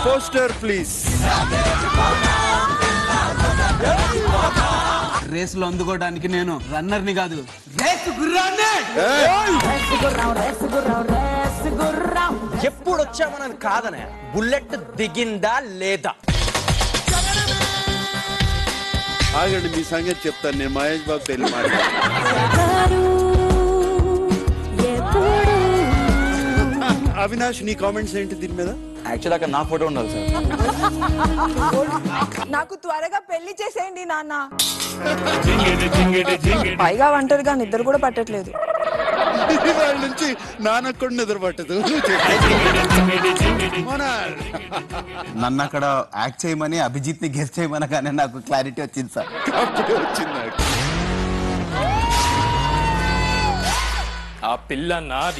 Poster please. రేసులో అందుకోవడానికి నేను రన్నర్ని కాదు, ఎప్పుడు వచ్చామని కాదనే, బుల్లెట్ దిగిందా లేదా? ఆగండి, మీ సంగతి చెప్తాను. నేను మహేష్ బాబు పెళ్లి మాట్లాడు. అవినాష్, నీ కామెంట్స్ ఏంటి దీని మీద? యాక్చువల్ అక్కడ నా ఫోటో ఉండాలి సార్. నాకు త్వరగా పెళ్లి చేసేయండి నాన్న. పైగా ఒంటరిగా నిద్ర కూడా పట్టట్లేదు. వాళ్ళ నుంచి నాన్నకు కూడా నిద్ర పట్టదు. నన్ను అక్కడ యాక్ట్ చేయమని అభిజిత్ ని గెస్ట్ చేయమనగానే నాకు క్లారిటీ వచ్చింది సార్. వచ్చింది నాకు. ఆ పిల్ల నాది.